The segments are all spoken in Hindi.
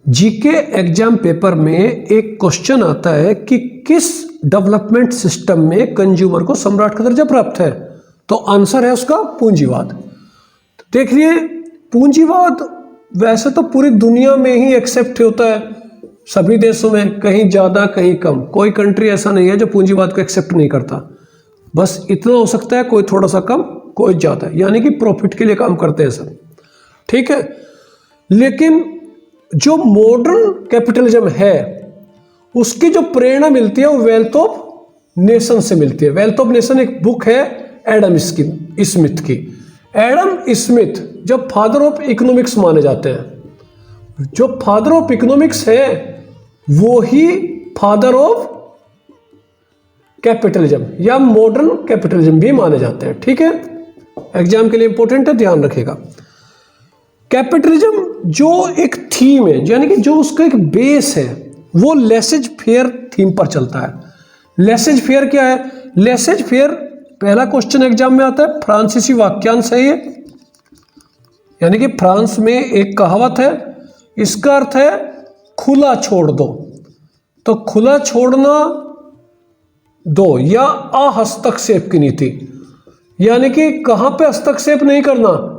जीके एग्जाम पेपर में एक क्वेश्चन आता है कि किस डेवलपमेंट सिस्टम में कंज्यूमर को सम्राट का दर्जा प्राप्त है। तो आंसर है उसका पूंजीवाद। देखिए, पूंजीवाद वैसे तो पूरी दुनिया में ही एक्सेप्ट होता है, सभी देशों में, कहीं ज़्यादा कहीं कम। कोई कंट्री ऐसा नहीं है जो पूंजीवाद को एक्सेप्ट नहीं करता। बस इतना हो सकता है कोई थोड़ा सा कम कोई ज़्यादा, यानी कि प्रॉफिट के लिए काम करते हैं सब, ठीक है। लेकिन जो मॉडर्न कैपिटलिज्म है उसकी जो प्रेरणा मिलती है वो वेल्थ ऑफ नेशन से मिलती है। वेल्थ ऑफ नेशन एक बुक है एडम स्मिथ की। एडम स्मिथ जब फादर ऑफ इकोनॉमिक्स माने जाते हैं, जो फादर ऑफ इकोनॉमिक्स है वो ही फादर ऑफ कैपिटलिज्म या मॉडर्न कैपिटलिज्म भी माने जाते हैं, ठीक है। एग्जाम के लिए इंपॉर्टेंट है, ध्यान रखिएगा। कैपिटलिज्म जो एक थीम है, यानी कि जो उसका एक बेस है, वो लेसेज फेयर थीम पर चलता है। लेसेज फेयर क्या है? लेसेज फेयर पहला क्वेश्चन एग्जाम में आता है, फ्रांसीसी वाक्यांश है ये, यानी कि फ्रांस में एक कहावत है, इसका अर्थ है खुला छोड़ दो। तो खुला छोड़ना दो या अहस्तक्षेप की नीति, यानी कि कहां पे हस्तक्षेप नहीं करना।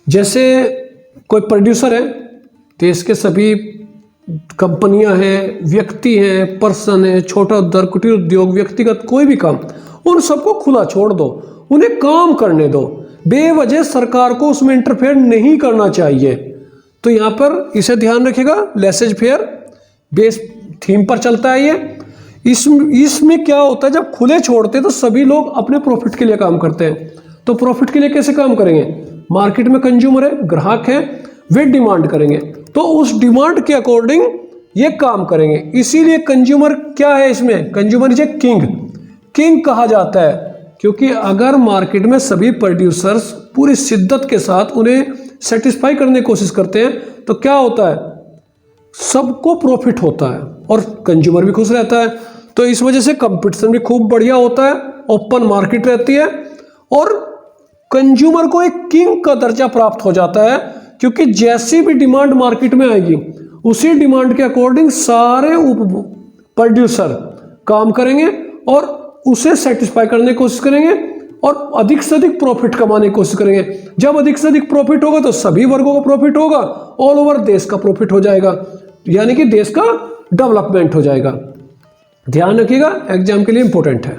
जैसे कोई प्रोड्यूसर है, देश के सभी कंपनियां हैं, व्यक्ति हैं, पर्सन है, छोटा उद्योग, कुटीर उद्योग, व्यक्तिगत कोई भी काम, उन सबको खुला छोड़ दो, उन्हें काम करने दो। बेवजह सरकार को उसमें इंटरफेयर नहीं करना चाहिए। तो यहाँ पर इसे ध्यान रखिएगा, लेसेज फेयर बेस थीम पर चलता है ये। इसमें क्या होता है, जब खुले छोड़ते हैं तो सभी लोग अपने प्रॉफिट के लिए काम करते हैं। तो प्रॉफिट के लिए कैसे काम करेंगे? मार्केट में कंज्यूमर है, ग्राहक है, वे डिमांड करेंगे, तो उस डिमांड के अकॉर्डिंग ये काम करेंगे। इसीलिए कंज्यूमर क्या है, इसमें कंज्यूमर इज ए किंग कहा जाता है। क्योंकि अगर मार्केट में सभी प्रोड्यूसर्स पूरी शिद्दत के साथ उन्हें सेटिस्फाई करने की कोशिश करते हैं तो क्या होता है, सबको प्रॉफिट होता है और कंज्यूमर भी खुश रहता है। तो इस वजह से कंपटीशन भी खूब बढ़िया होता है, ओपन मार्केट रहती है और कंज्यूमर को एक किंग का दर्जा प्राप्त हो जाता है। क्योंकि जैसी भी डिमांड मार्केट में आएगी उसी डिमांड के अकॉर्डिंग सारे प्रोड्यूसर काम करेंगे और उसे सेटिस्फाई करने की कोशिश करेंगे और अधिक से अधिक प्रॉफिट कमाने की कोशिश करेंगे। जब अधिक से अधिक प्रॉफिट होगा तो सभी वर्गों का प्रॉफिट होगा, ऑल ओवर देश का प्रॉफिट हो जाएगा, यानी कि देश का डेवलपमेंट हो जाएगा। ध्यान रखिएगा, एग्जाम के लिए इंपॉर्टेंट है।